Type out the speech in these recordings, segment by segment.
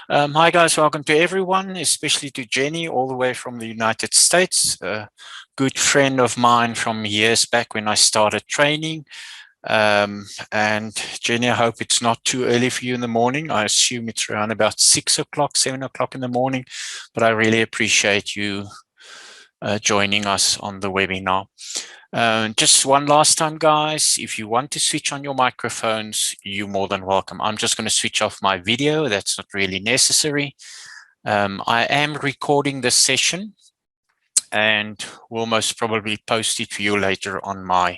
Hi guys, welcome to everyone, especially to Jenny all the way from the United States, a good friend of mine from years back when I started training. And Jenny, I hope it's not too early for you in the morning. I assume it's around about 6 o'clock, 7 o'clock in the morning, but I really appreciate you joining us on the webinar. Just one last time, guys, if you want to switch on your microphones, you're more than welcome. I'm just going to switch off my video. That's not really necessary. I am recording this session and will most probably post it for you later on my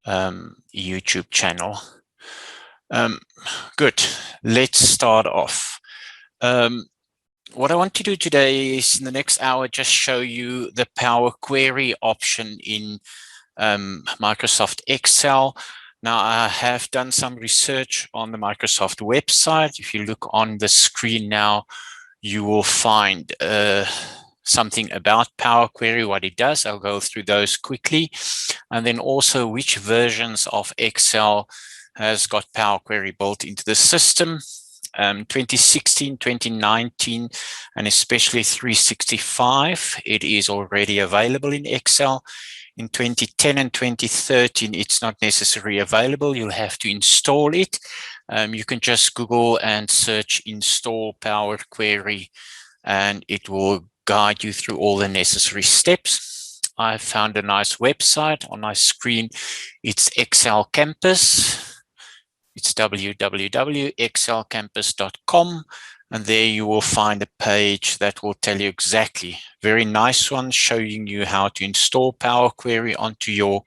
YouTube channel. Good. Let's start off. What I want to do today is in the next hour, just show you the Power Query option in Microsoft Excel. Now, I have done some research on the Microsoft website. If you look on the screen now, you will find something about Power Query, what it does. I'll go through those quickly. And then also which versions of Excel has got Power Query built into the system. 2016, 2019, and especially 365, it is already available in Excel. In 2010 and 2013, it's not necessarily available. You'll have to install it. You can just Google and search install Power Query, and it will guide you through all the necessary steps. I found a nice website on my screen. It's Excel Campus. It's www.excelcampus.com, and there you will find a page that will tell you exactly, very nice one, showing you how to install Power Query onto your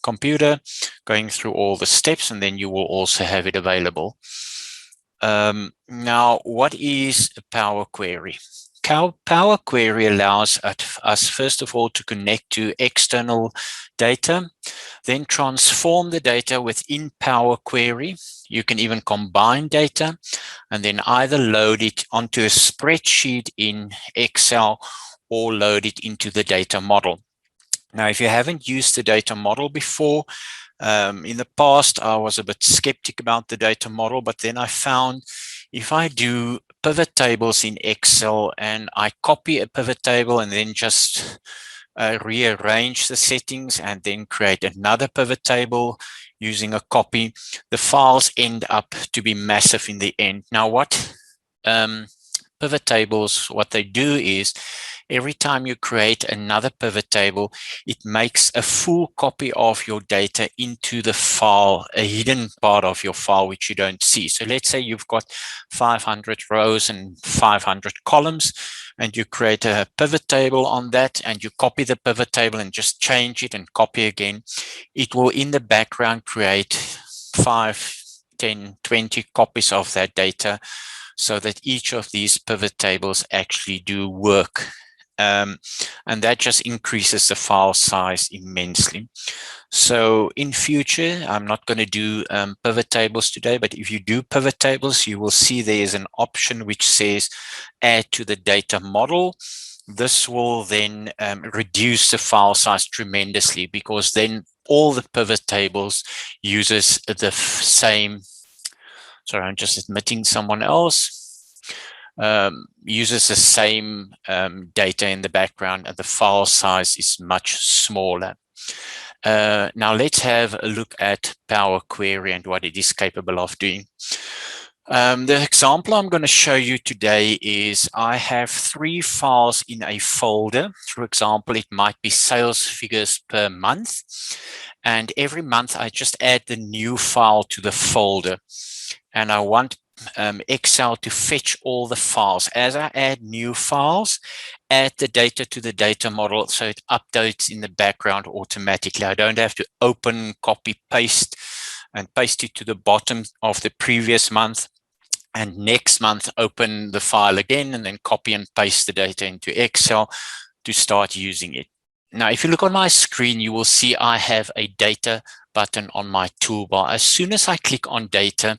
computer, going through all the steps, and then you will also have it available. Now, what is a Power Query? Power Query allows us, first of all, to connect to external data, then transform the data within Power Query. You can even combine data and then either load it onto a spreadsheet in Excel or load it into the data model. Now, if you haven't used the data model before, in the past, I was a bit skeptic about the data model, but then I found if I do pivot tables in Excel and I copy a pivot table and then just rearrange the settings and then create another pivot table using a copy, the files end up to be massive in the end. Now, what pivot tables, what they do is every time you create another pivot table, it makes a full copy of your data into the file, a hidden part of your file, which you don't see. So let's say you've got 500 rows and 500 columns, and you create a pivot table on that, and you copy the pivot table and just change it and copy again. It will, in the background, create 5, 10, 20 copies of that data so that each of these pivot tables actually do work. And that just increases the file size immensely. So in future, I'm not going to do pivot tables today, but if you do pivot tables, you will see there's an option which says add to the data model. This will then reduce the file size tremendously, because then all the pivot tables uses the same, sorry, I'm just admitting someone else. Uses the same data in the background, and the file size is much smaller. Now let's have a look at Power Query and what it is capable of doing. The example I'm going to show you today is I have 3 files in a folder. For example, it might be sales figures per month, and every month I just add the new file to the folder, and I want Excel to fetch all the files. As I add new files, add the data to the data model so it updates in the background automatically. I don't have to open, copy, paste, and paste it to the bottom of the previous month, and next month open the file again and then copy and paste the data into Excel to start using it. Now, if you look on my screen, you will see I have a data button on my toolbar. As soon as I click on data,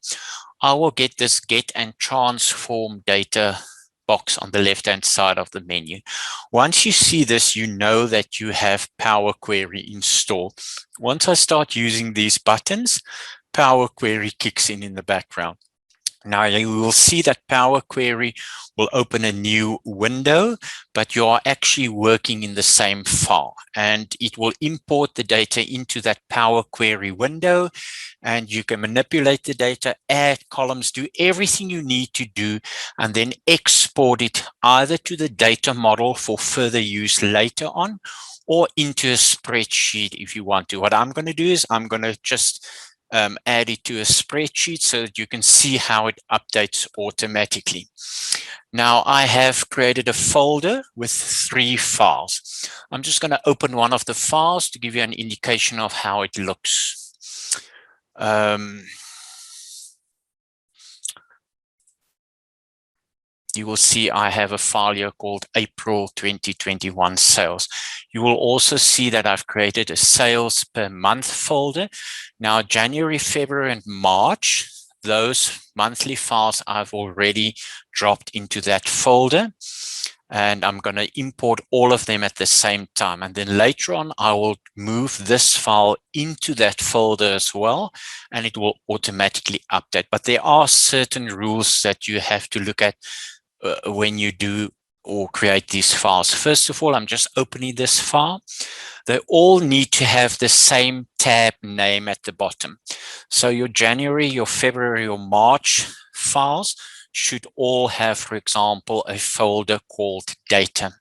I will get this get and transform data box on the left-hand side of the menu. Once you see this, you know that you have Power Query installed. Once I start using these buttons, Power Query kicks in the background. Now you will see that Power Query will open a new window, but you are actually working in the same file, and it will import the data into that Power Query window, and you can manipulate the data, add columns, do everything you need to do, and then export it either to the data model for further use later on, or into a spreadsheet if you want to. What I'm going to do is I'm going to just add it to a spreadsheet so that you can see how it updates automatically. Now I have created a folder with 3 files. I'm just going to open one of the files to give you an indication of how it looks. You will see I have a file here called April 2021 sales. You will also see that I've created a sales per month folder. Now, January, February, and March, those monthly files I've already dropped into that folder. And I'm going to import all of them at the same time. And then later on, I will move this file into that folder as well, and it will automatically update. But there are certain rules that you have to look at when you do or create these files. First of all, I'm just opening this file. They all need to have the same tab name at the bottom. So your January, your February, your March files should all have, for example, a folder called data.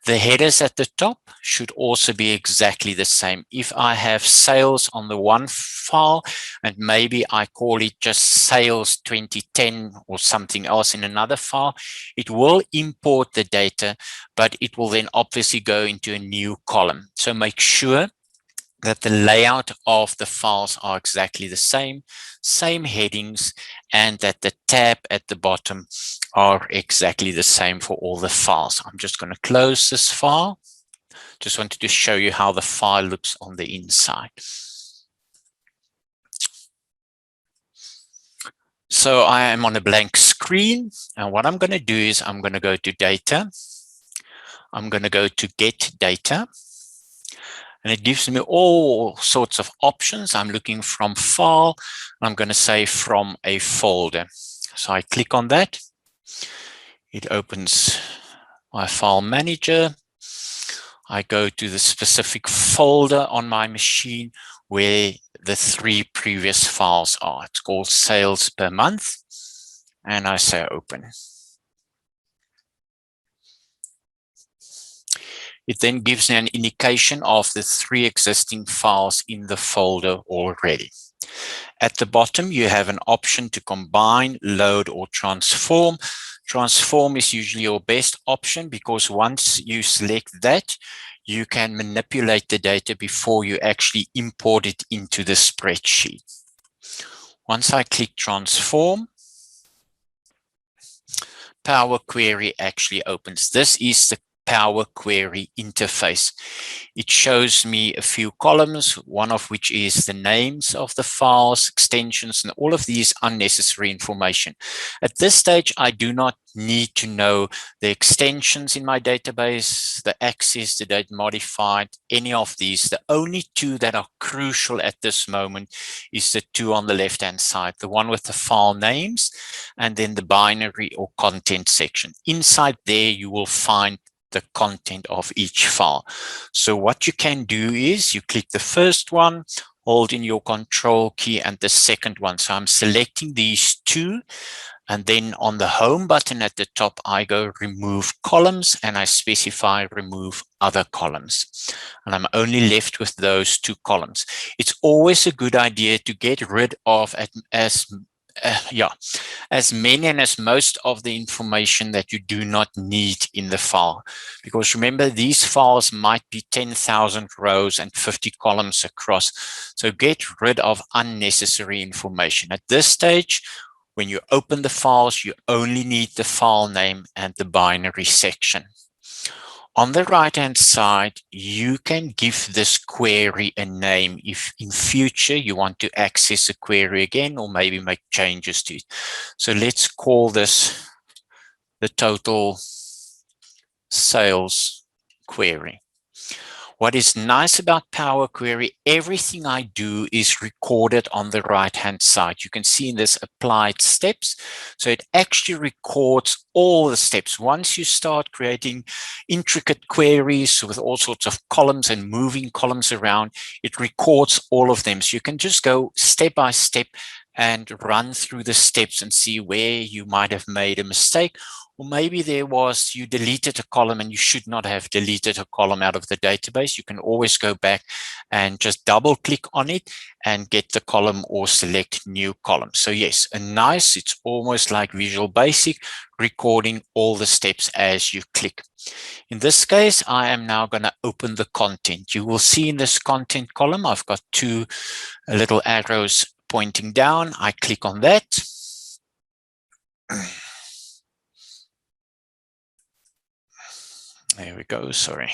The headers at the top should also be exactly the same. If I have sales on the one file and maybe I call it just sales 2010 or something else in another file, it will import the data, but it will then obviously go into a new column. So make sure that the layout of the files are exactly the same headings, and that the tab at the bottom are exactly the same for all the files. I'm just going to close this file. Just wanted to show you how the file looks on the inside. So I am on a blank screen, and what I'm going to do is I'm going to go to data. I'm going to go to get data. And it gives me all sorts of options. I'm looking from file. I'm going to say from a folder. So I click on that. It opens my file manager. I go to the specific folder on my machine where the 3 previous files are. It's called sales per month. And I say open. It then gives me an indication of the 3 existing files in the folder already. At the bottom, you have an option to combine, load, or transform. Transform is usually your best option because once you select that, you can manipulate the data before you actually import it into the spreadsheet. Once I click transform, Power Query actually opens. This is the Power Query interface. It shows me a few columns, one of which is the names of the files, extensions, and all of these unnecessary information. At this stage, I do not need to know the extensions in my database, the access, the date modified, any of these. The only 2 that are crucial at this moment is the 2 on the left-hand side, the one with the file names, and then the binary or content section. Inside there, you will find the content of each file. So what you can do is you click the first one, hold in your control key, and the second one. So I'm selecting these 2, and then on the home button at the top, I go remove columns, and I specify remove other columns. And I'm only left with those 2 columns. It's always a good idea to get rid of as many and as most of the information that you do not need in the file. Because remember, these files might be 10,000 rows and 50 columns across. So get rid of unnecessary information. At this stage, when you open the files, you only need the file name and the binary section. On the right-hand side, you can give this query a name if in future you want to access a query again or maybe make changes to it. So let's call this the total sales query. What is nice about Power Query, everything I do is recorded on the right-hand side. You can see in this applied steps. So it actually records all the steps. Once you start creating intricate queries with all sorts of columns and moving columns around, it records all of them. So you can just go step by step and run through the steps and see where you might have made a mistake. Or maybe you deleted a column and you should not have deleted a column out of the database. You can always go back and just double click on it and get the column or select new column. So yes, it's almost like Visual Basic, recording all the steps as you click. In this case, I am now going to open the content. You will see in this content column, I've got two little arrows pointing down. I click on that. There we go, sorry.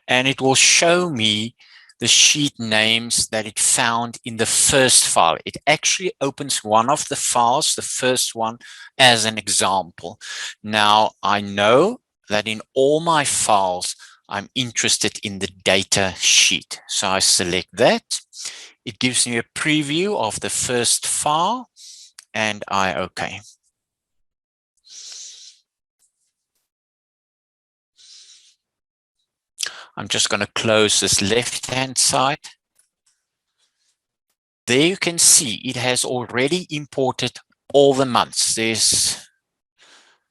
And it will show me the sheet names that it found in the first file. It actually opens one of the files, the first one, as an example. Now, I know that in all my files, I'm interested in the data sheet. So I select that. It gives me a preview of the first file, and I OK. I'm just going to close this left-hand side. There you can see it has already imported all the months. There's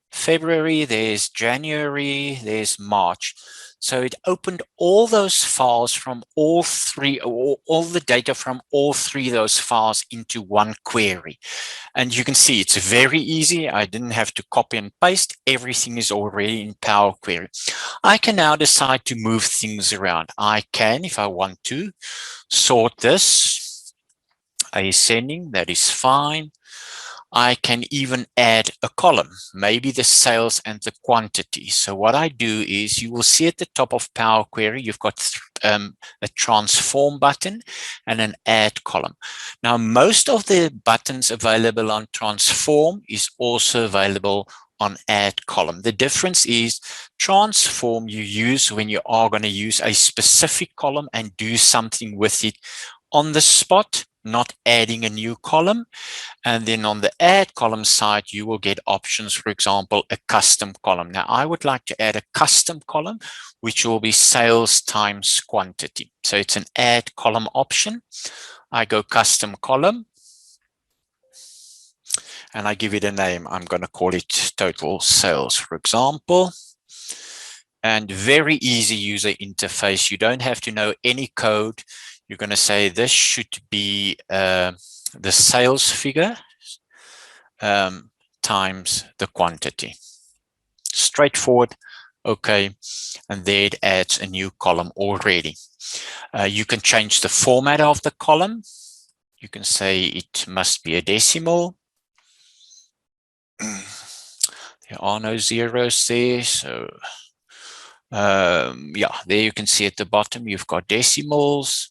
February, there's January, there's March. So it opened all those files from all the data from all three of those files into one query. And you can see it's very easy. I didn't have to copy and paste. Everything is already in Power Query. I can now decide to move things around. I can, if I want to, sort this. Ascending, that is fine. I can even add a column, maybe the sales and the quantity. So what I do is, you will see at the top of Power Query, you've got a transform button and an add column. Now, most of the buttons available on transform is also available on add column. The difference is transform you use when you are going to use a specific column and do something with it on the spot, not adding a new column. And then on the add column side, you will get options, for example, a custom column. Now, I would like to add a custom column, which will be sales times quantity. So it's an add column option. I go custom column, and I give it a name. I'm going to call it total sales, for example. And very easy user interface. You don't have to know any code. You're going to say this should be the sales figure times the quantity. Straightforward. Okay. And there it adds a new column already. You can change the format of the column. You can say it must be a decimal. There are no zeros there. So yeah, there you can see at the bottom, you've got decimals.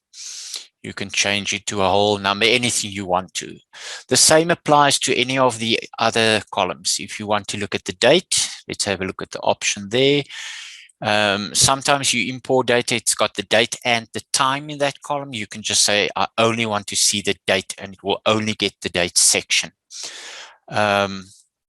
You can change it to a whole number, anything you want to. The same applies to any of the other columns. If you want to look at the date, let's have a look at the option there. Sometimes you import data, it's got the date and the time in that column. You can just say, I only want to see the date, and it will only get the date section.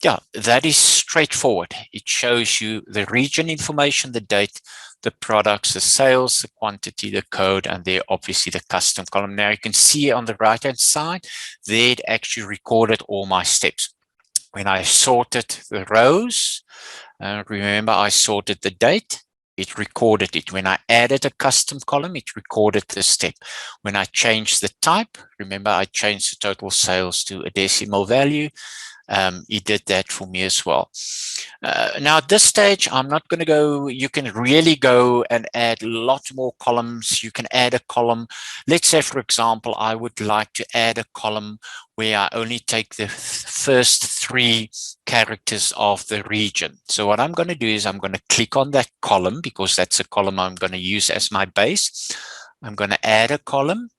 Yeah, that is straightforward. It shows you the region information, the date, the products, the sales, the quantity, the code, and there obviously the custom column. Now you can see on the right-hand side, there it actually recorded all my steps. When I sorted the rows, remember I sorted the date, it recorded it. When I added a custom column, it recorded the step. When I changed the type, remember I changed the total sales to a decimal value, it did that for me as well. Now at this stage, I'm not going to go, you can really go and add a lot more columns. You can add a column. Let's say, for example, I would like to add a column where I only take the first 3 characters of the region. So what I'm going to do is I'm going to click on that column, because that's a column I'm going to use as my base. I'm going to add a column,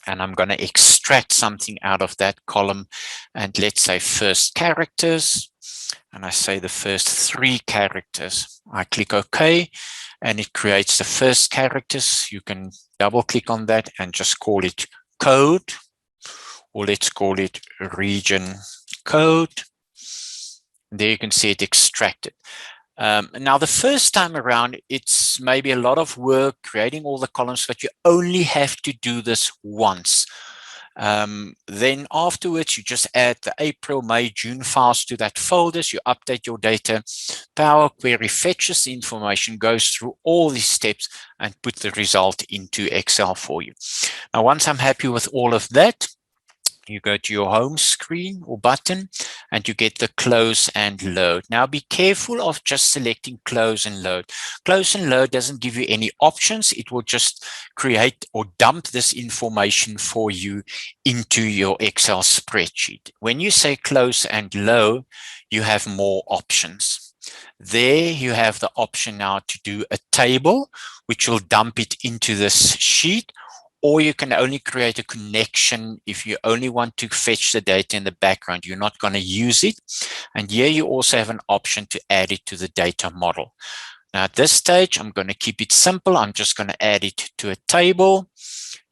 and I'm going to extract something out of that column. And let's say first characters. and I say the first 3 characters. I click OK, and it creates the first characters. You can double click on that and just call it code, or let's call it region code. There you can see it extracted. Now, the first time around, it's maybe a lot of work creating all the columns, but you only have to do this once. Then afterwards, you just add the April, May, June files to that folders. You update your data. Power Query fetches the information, goes through all these steps, and put the result into Excel for you. Now, once I'm happy with all of that, you go to your home screen or button and you get the close and load. Now be careful of just selecting close and load. Close and load doesn't give you any options. It will just create or dump this information for you into your Excel spreadsheet. When you say close and load, you have more options. There you have the option now to do a table, which will dump it into this sheet, or you can only create a connection if you only want to fetch the data in the background. You're not going to use it. And here you also have an option to add it to the data model. Now at this stage, I'm going to keep it simple. I'm just going to add it to a table,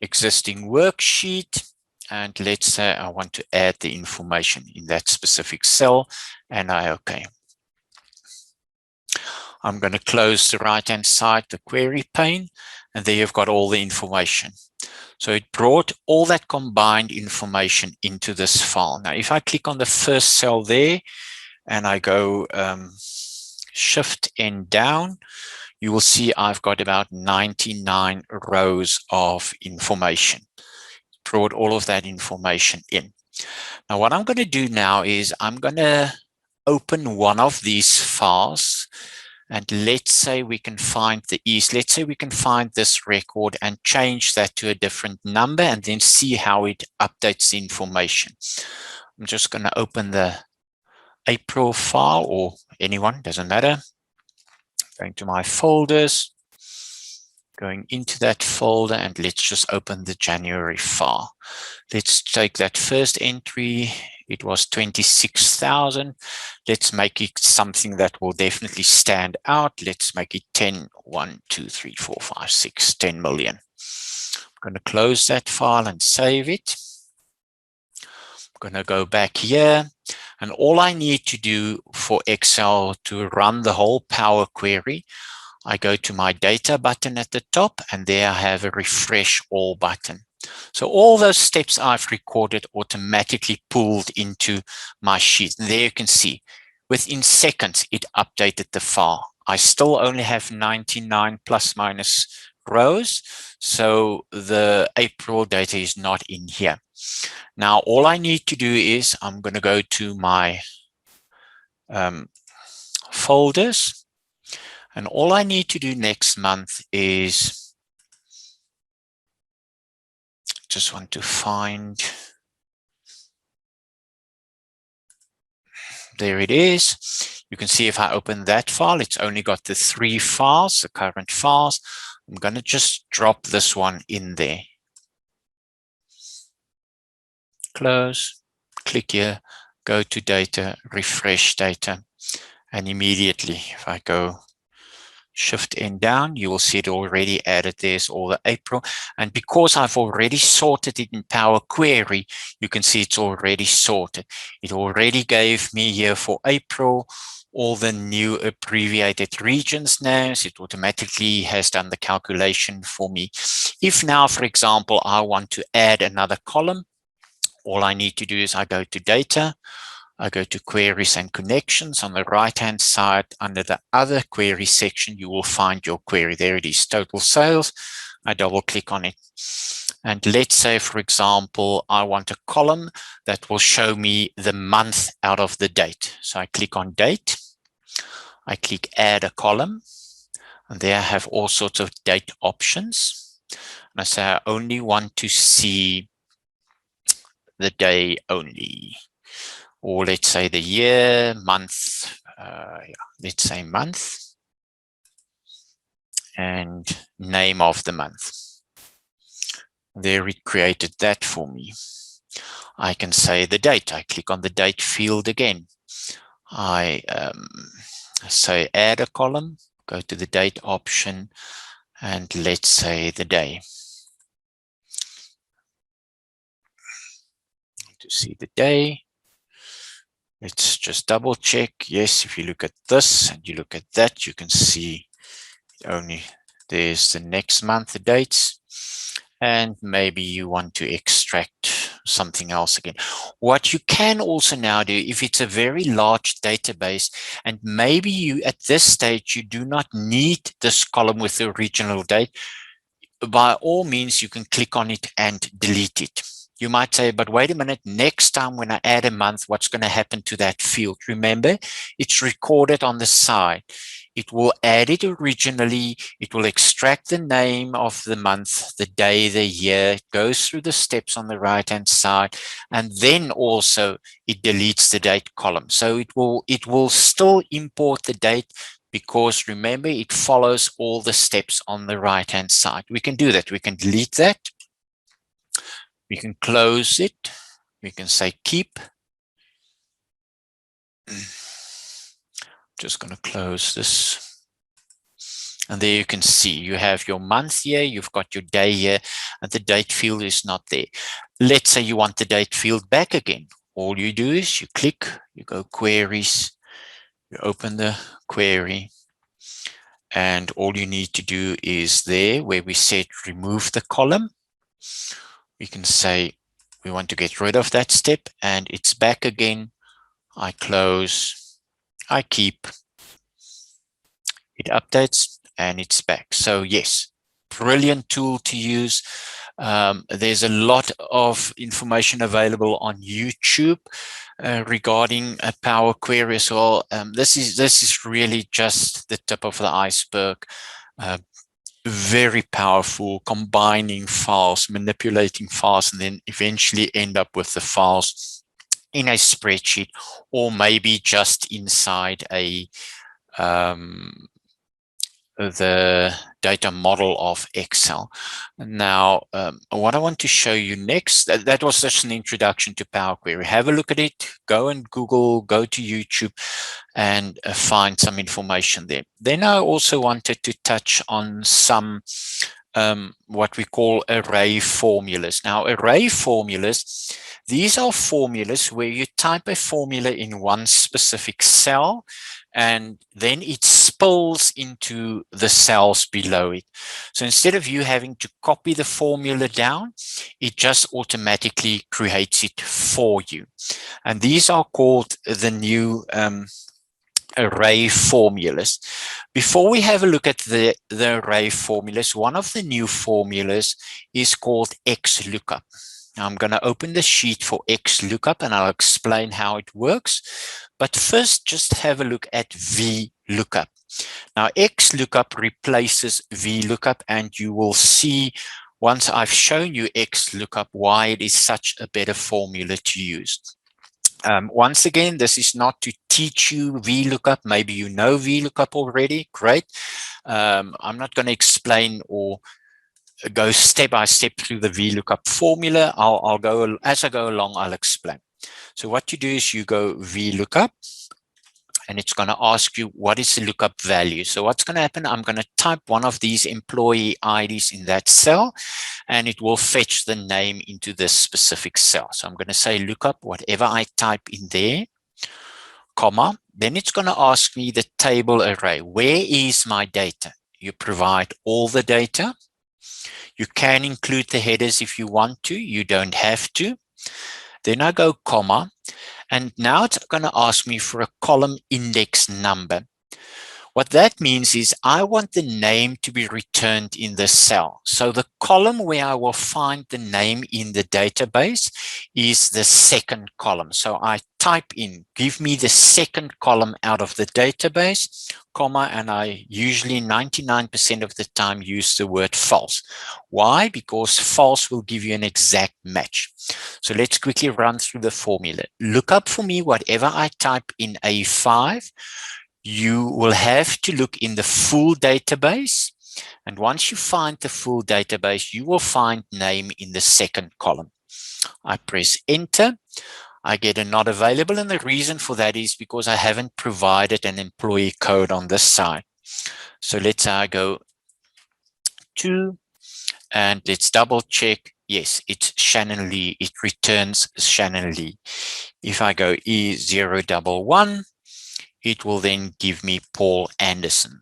existing worksheet. And let's say I want to add the information in that specific cell, and I OK. I'm going to close the right-hand side, the query pane, and there you've got all the information. So it brought all that combined information into this file. Now, if I click on the first cell there and I go Shift N down, you will see I've got about 99 rows of information. It brought all of that information in. Now, what I'm going to do now is I'm going to open one of these files. And let's say we can find let's say we can find this record and change that to a different number and then see how it updates the information. I'm just going to open the April file, or anyone, doesn't matter. Going to my folders, going into that folder, and let's just open the January file. Let's take that first entry. It was 26,000. Let's make it something that will definitely stand out. Let's make it 10, 1, 2, 3, 4, 5, 6, 10 million. I'm going to close that file and save it. I'm going to go back here. And all I need to do for Excel to run the whole Power Query, I go to my data button at the top, and there I have a refresh all button. So all those steps I've recorded automatically pulled into my sheet. And there you can see, within seconds, it updated the file. I still only have 99 plus minus rows, so the April data is not in here. Now, all I need to do is I'm going to go to my folders, and all I need to do next month is just want to find, there it is. You can see if I open that file, it's only got the 3 files, the current files. I'm going to just drop this one in there. Close, click here, go to data, refresh data, and immediately if I go Shift N down, you will see it already added. There's all the April. And because I've already sorted it in Power Query, you can see it's already sorted. It already gave me here for April all the new abbreviated regions names. It automatically has done the calculation for me. If now, for example, I want to add another column, all I need to do is I go to Data, I go to Queries and Connections. On the right-hand side, under the Other Query section, you will find your query. There it is, total sales. I double-click on it. And let's say, for example, I want a column that will show me the month out of the date. So I click on Date. I click Add a Column. And there I have all sorts of date options. And I say I only want to see the day only. Or let's say the year, month, let's say month, and name of the month. There it created that for me. I can say the date. I click on the date field again. I say add a column, go to the date option, and let's say the day. To see the day, let's just double check. Yes, if you look at this and you look at that, you can see only there's the next month, the dates, and maybe you want to extract something else again. What you can also now do, if it's a very large database, and maybe you at this stage, you do not need this column with the original date, by all means, you can click on it and delete it. You might say, but wait a minute, next time when I add a month, what's going to happen to that field? Remember, it's recorded on the side. It will add it originally. It will extract the name of the month, the day, the year. It goes through the steps on the right-hand side. And then also it deletes the date column. So it will still import the date, because remember, it follows all the steps on the right-hand side. We can do that. We can delete that. We can close it. We can say keep. Just going to close this. And there you can see you have your month here, you've got your day here, and the date field is not there. Let's say you want the date field back again. All you do is you click, you go queries, you open the query, and all you need to do is there where we said remove the column. We can say we want to get rid of that step, and it's back again. I close, I keep, it updates, and it's back. So yes, brilliant tool to use. There's a lot of information available on YouTube regarding a Power Query as well. This is really just the tip of the iceberg. Very powerful, combining files, manipulating files, and then eventually end up with the files in a spreadsheet, or maybe just inside a the data model of Excel. Now, what I want to show you next, that was just an introduction to Power Query. Have a look at it, go and Google, go to YouTube, and find some information there. Then I also wanted to touch on some what we call array formulas. Now, array formulas, these are formulas where you type a formula in one specific cell, and then it spills into the cells below it. So instead of you having to copy the formula down, it just automatically creates it for you. And these are called the new array formulas. Before we have a look at the array formulas, one of the new formulas is called Xlookup. Now I'm going to open the sheet for Xlookup and I'll explain how it works. But first, just have a look at VLOOKUP. Now, Xlookup replaces VLOOKUP, and you will see once I've shown you Xlookup why it is such a better formula to use. Once again, this is not to teach you VLOOKUP. Maybe you know VLOOKUP already. Great. I'm not going to explain or go step by step through the VLOOKUP formula. I'll go as I go along. I'll explain. So what you do is you go VLOOKUP, and it's going to ask you what is the lookup value. So what's going to happen? I'm going to type one of these employee IDs in that cell, and it will fetch the name into this specific cell. So I'm going to say lookup whatever I type in there, comma. Then it's going to ask me the table array. Where is my data? You provide all the data. You can include the headers if you want to. You don't have to. Then I go comma, and now it's going to ask me for a column index number. What that means is I want the name to be returned in the cell. So the column where I will find the name in the database is the second column. So I type in, give me the second column out of the database, comma, and I usually 99% of the time use the word false. Why? Because false will give you an exact match. So let's quickly run through the formula. Look up for me whatever I type in A5. You will have to look in the full database. And once you find the full database, you will find name in the second column. I press enter. I get a not available. And the reason for that is because I haven't provided an employee code on this side. So let's say I go to, and let's double check. Yes, it's Shannon Lee. It returns Shannon Lee. If I go E011, it will then give me Paul Anderson.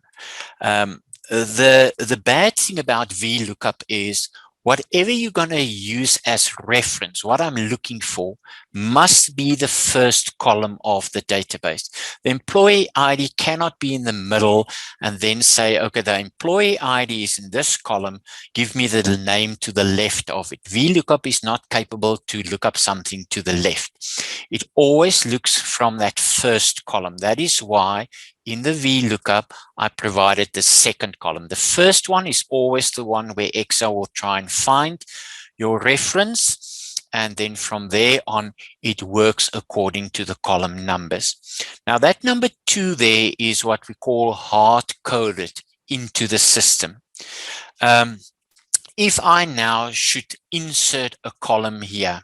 The bad thing about VLOOKUP is whatever you're going to use as reference, what I'm looking for must be the first column of the database. The employee ID cannot be in the middle and then say, okay, the employee ID is in this column, give me the name to the left of it. VLOOKUP is not capable to look up something to the left. It always looks from that first column. That is why in the VLOOKUP, I provided the second column. The first one is always the one where Excel will try and find your reference. And then from there on, it works according to the column numbers. Now that number 2 there is what we call hard-coded into the system. If I now should insert a column here,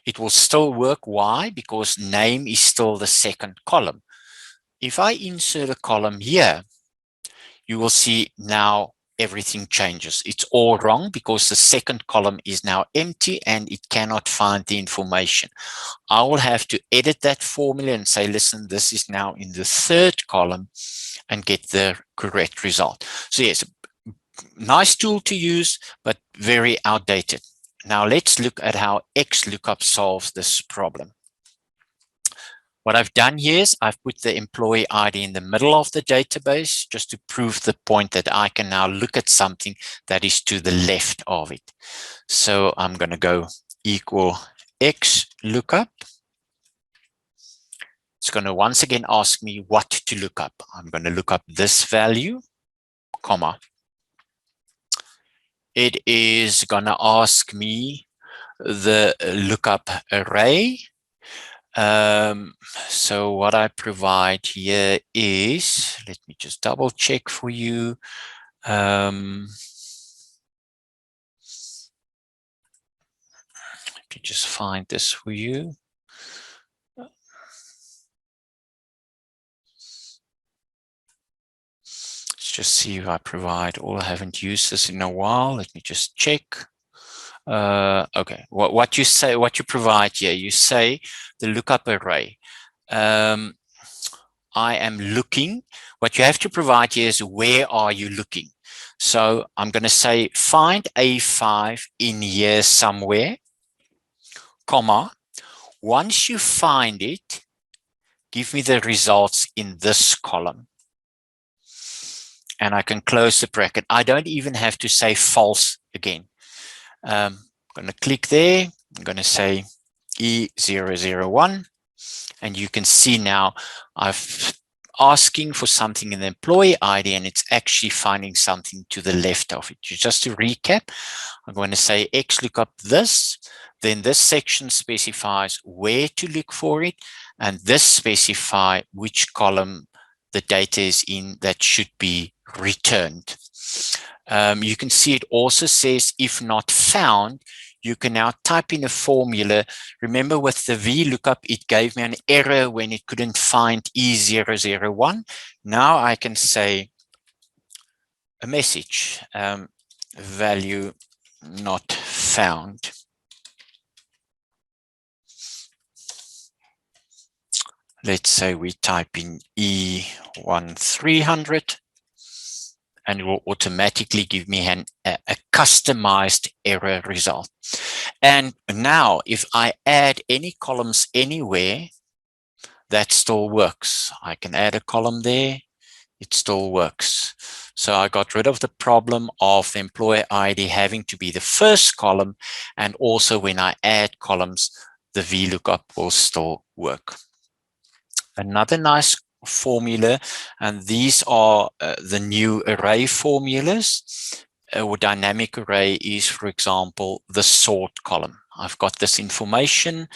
it will still work. Why? Because name is still the second column. If I insert a column here, you will see now everything changes. It's all wrong because the second column is now empty and it cannot find the information. I will have to edit that formula and say, listen, this is now in the third column, and get the correct result. So yes, nice tool to use, but very outdated. Now let's look at how Xlookup solves this problem. What I've done here is I've put the employee ID in the middle of the database just to prove the point that I can now look at something that is to the left of it. So I'm going to go equal Xlookup. It's going to once again ask me what to look up. I'm going to look up this value, comma. It is going to ask me the lookup array. So what I provide here is, let me just double check for you. Let me just find this for you. Let's just see if I provide all. I haven't used this in a while. Let me just check. Okay, what you say, what you provide here, you say the lookup array. I am looking. What you have to provide here is where are you looking? So I'm going to say find A5 in here somewhere, comma. Once you find it, give me the results in this column. And I can close the bracket. I don't even have to say false again. I'm going to click there. I'm going to say E001. And you can see now I've asking for something in the employee ID and it's actually finding something to the left of it. Just to recap, I'm going to say Xlookup this, then this section specifies where to look for it, and this specify which column the data is in that should be returned. You can see it also says if not found. You can now type in a formula. Remember with the VLOOKUP, it gave me an error when it couldn't find E001. Now I can say a message, value not found. Let's say we type in E1300. And it will automatically give me a customized error result. And now if I add any columns anywhere, that still works. I can add a column there, it still works. So I got rid of the problem of the employer ID having to be the first column, and also when I add columns, the VLOOKUP will still work. Another nice formula, and these are the new array formulas. Or dynamic array is, for example, the sort column. I've got this information,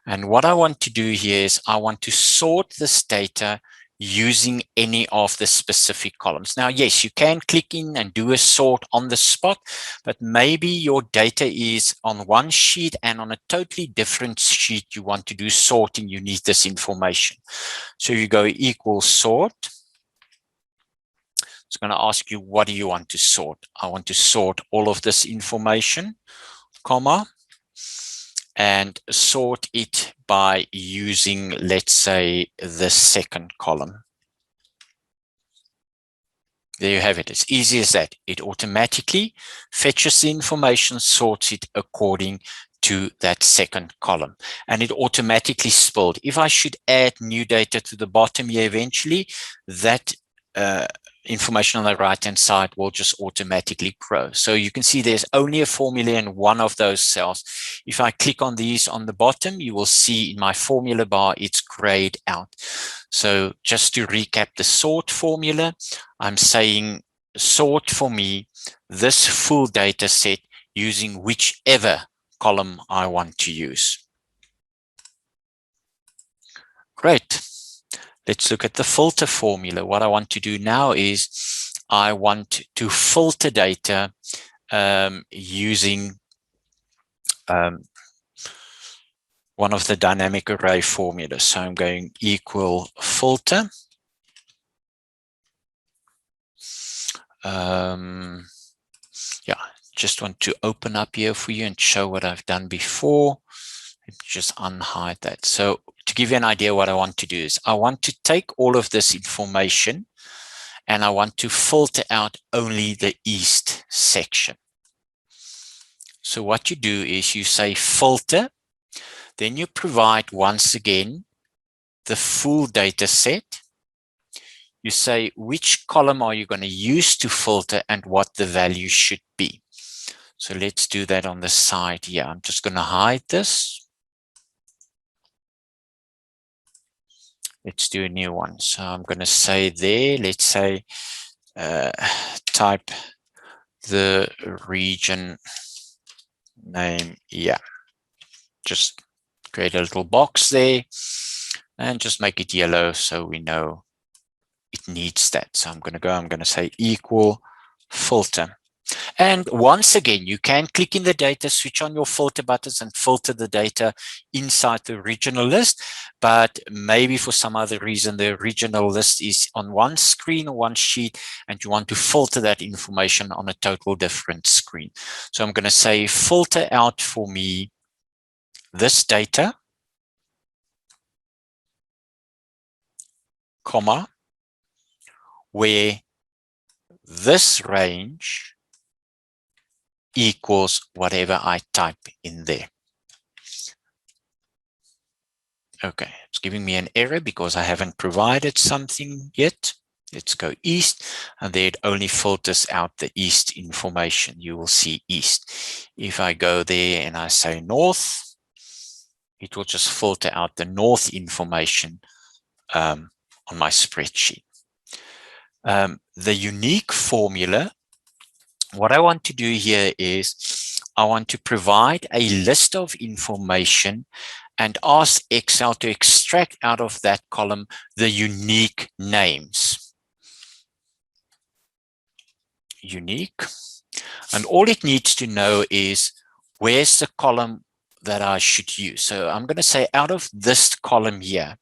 and what I want to do here is I want to sort this data using any of the specific columns. Now, yes, you can click in and do a sort on the spot, but maybe your data is on one sheet and on a totally different sheet you want to do sorting, you need this information. So you go equal sort. It's going to ask you, what do you want to sort? I want to sort all of this information, comma, and sort it by using, let's say, the second column. There you have it. It's easy as that. It automatically fetches the information, sorts it according to that second column, and it automatically spilled. If I should add new data to the bottom here eventually, that information on the right hand side will just automatically grow. So you can see there's only a formula in one of those cells. If I click on these on the bottom, you will see in my formula bar it's grayed out. So just to recap the sort formula, I'm saying sort for me this full data set using whichever column I want to use. Great. Let's look at the filter formula. What I want to do now is I want to filter data using one of the dynamic array formulas. So I'm going equal filter. Yeah, just want to open up here for you and show what I've done before. Just unhide that. So to give you an idea, what I want to do is I want to take all of this information and I want to filter out only the east section. So what you do is you say filter, then you provide once again the full data set. You say which column are you going to use to filter and what the value should be. So let's do that on the side here. I'm just going to hide this. Let's do a new one. So I'm going to say there, let's say, type the region name. Yeah, just create a little box there and just make it yellow so we know it needs that. So I'm going to say equal filter. And once again, you can click in the data, switch on your filter buttons and filter the data inside the original list. But maybe for some other reason, the original list is on one screen or one sheet, and you want to filter that information on a total different screen. So I'm going to say filter out for me this data, comma, where this range equals whatever I type in there. Okay, it's giving me an error because I haven't provided something yet. Let's go east, and there it only filters out the east information. You will see east. If I go there and I say north, it will just filter out the north information on my spreadsheet. The unique formula, what I want to do here is I want to provide a list of information and ask Excel to extract out of that column the unique names. Unique. And all it needs to know is where's the column that I should use. So I'm going to say out of this column here,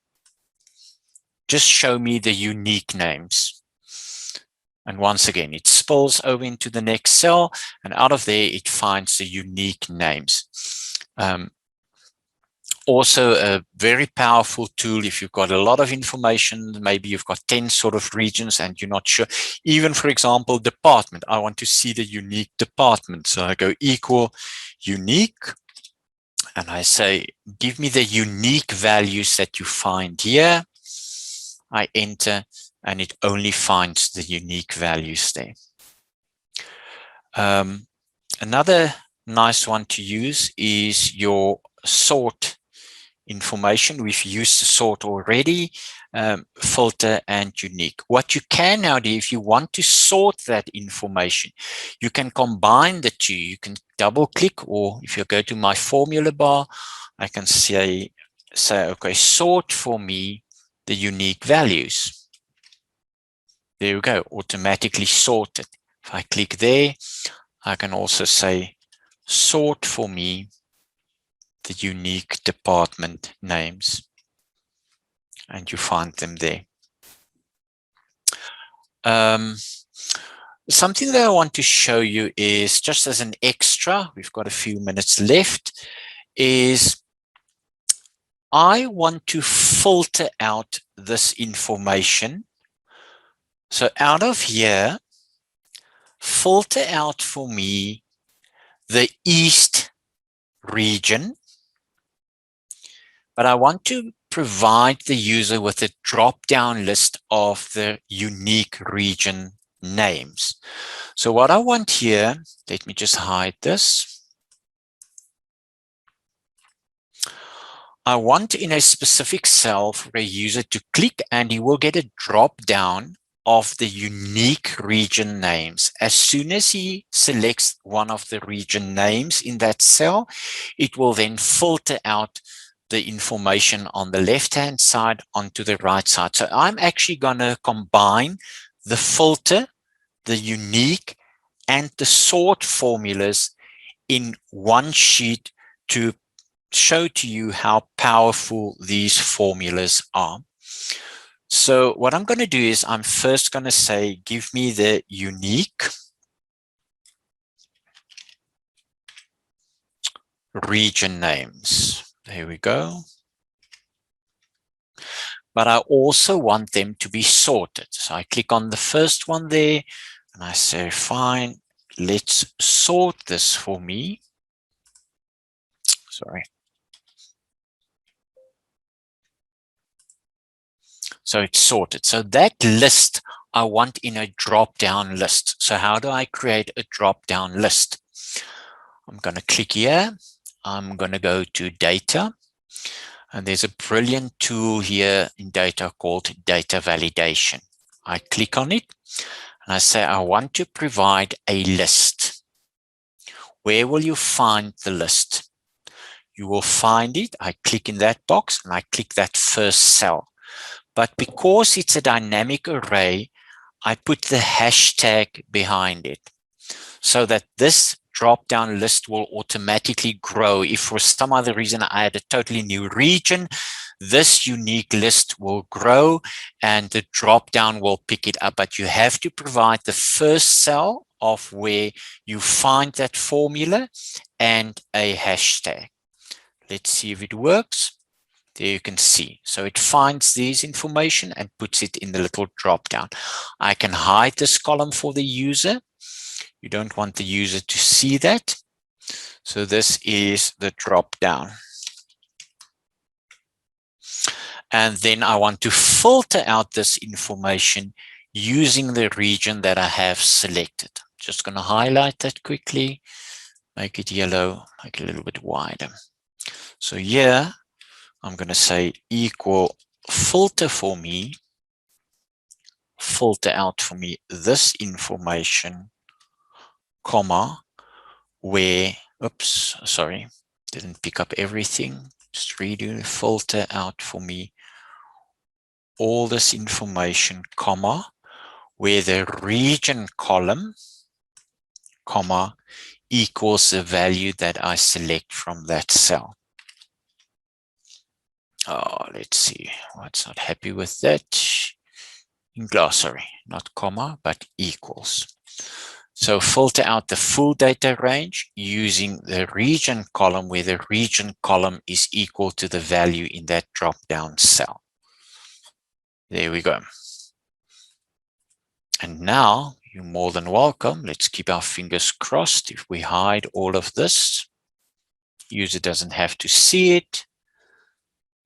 just show me the unique names. And once again, it spills over into the next cell, and out of there, it finds the unique names. Also, a very powerful tool if you've got a lot of information, maybe you've got 10 sort of regions and you're not sure. Even, for example, department, I want to see the unique department. So I go equal unique, and I say, give me the unique values that you find here. I enter, and it only finds the unique values there. Another nice one to use is your sort information. We've used the sort already, filter and unique. What you can now do, if you want to sort that information, you can combine the two. You can double click, or if you go to my formula bar, I can say, okay, sort for me the unique values. There we go, automatically sorted. If I click there, I can also say sort for me the unique department names, and you find them there. Something that I want to show you is, just as an extra, we've got a few minutes left, is I want to filter out this information. So out of here, filter out for me the East region, but I want to provide the user with a drop-down list of the unique region names. So what I want here, let me just hide this. I want in a specific cell for a user to click, and he will get a drop-down of the unique region names. As soon as he selects one of the region names in that cell, it will then filter out the information on the left-hand side onto the right side. So I'm actually going to combine the filter, the unique, and the sort formulas in one sheet to show to you how powerful these formulas are. So what I'm going to do is I'm first going to say, give me the unique region names. There we go. But I also want them to be sorted. So I click on the first one there and I say, fine, let's sort this for me. Sorry. So it's sorted. So that list I want in a drop-down list. So how do I create a drop-down list? I'm going to click here. I'm going to go to data. And there's a brilliant tool here in data called data validation. I click on it and I say, I want to provide a list. Where will you find the list? You will find it. I click in that box and I click that first cell. But because it's a dynamic array, I put the hashtag behind it so that this drop-down list will automatically grow. If for some other reason I add a totally new region, this unique list will grow and the drop-down will pick it up. But you have to provide the first cell of where you find that formula and a hashtag. Let's see if it works. There you can see. So it finds these information and puts it in the little drop down. I can hide this column for the user. You don't want the user to see that. So this is the drop down. And then I want to filter out this information using the region that I have selected. Just going to highlight that quickly, make it yellow, make it a little bit wider. So here, I'm going to say equal filter for me, filter out for me this information, comma, where, oops, sorry, didn't pick up everything. Just redo, filter out for me all this information, comma, where the region column, comma, equals the value that I select from that cell. Oh, let's see what's not happy with that. In glossary, not comma, but equals. So filter out the full data range using the region column where the region column is equal to the value in that drop-down cell. There we go. And now you're more than welcome. Let's keep our fingers crossed. If we hide all of this, user doesn't have to see it.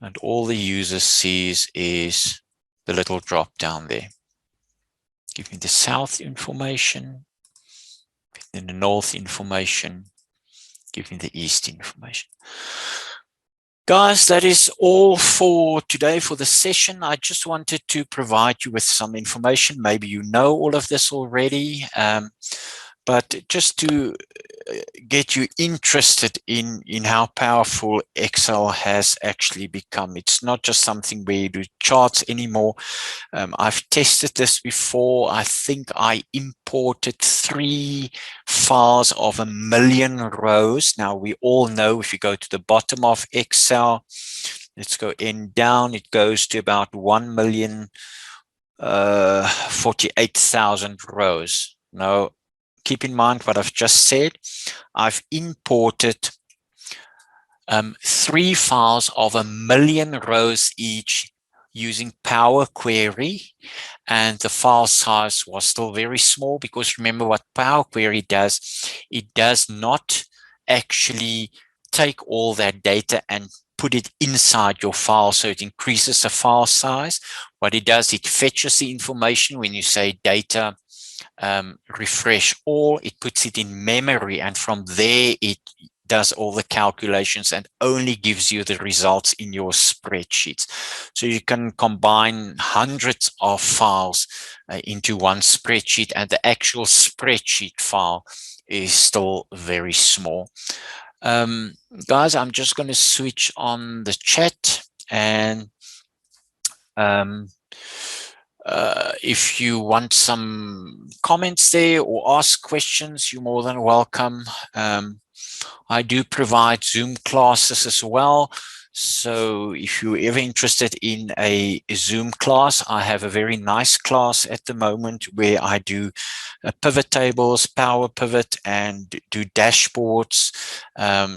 And all the user sees is the little drop down there. Give me the south information, then the north information, give me the east information. Guys, that is all for today for the session. I just wanted to provide you with some information. Maybe you know all of this already, but just to get you interested in how powerful Excel has actually become. It's not just something where you do charts anymore. I've tested this before. I think I imported 3 files of 1,000,000 rows. Now, we all know if you go to the bottom of Excel, let's go in down, it goes to about 1,048,000 rows. Now, keep in mind what I've just said. I've imported 3 files of 1,000,000 rows each using Power Query, and the file size was still very small, because remember what Power Query does, it does not actually take all that data and put it inside your file, so it increases the file size. What it does, it fetches the information when you say data refresh all, it puts it in memory, and from there it does all the calculations and only gives you the results in your spreadsheets. So you can combine hundreds of files into one spreadsheet, and the actual spreadsheet file is still very small. Guys, I'm just going to switch on the chat, and if you want some comments there or ask questions, you're more than welcome. I do provide Zoom classes as well. So if you're ever interested in a Zoom class, I have a very nice class at the moment where I do pivot tables, Power Pivot, and do dashboards.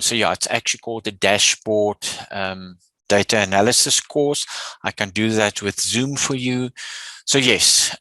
So yeah, it's actually called the dashboard data analysis course. I can do that with Zoom for you. So yes,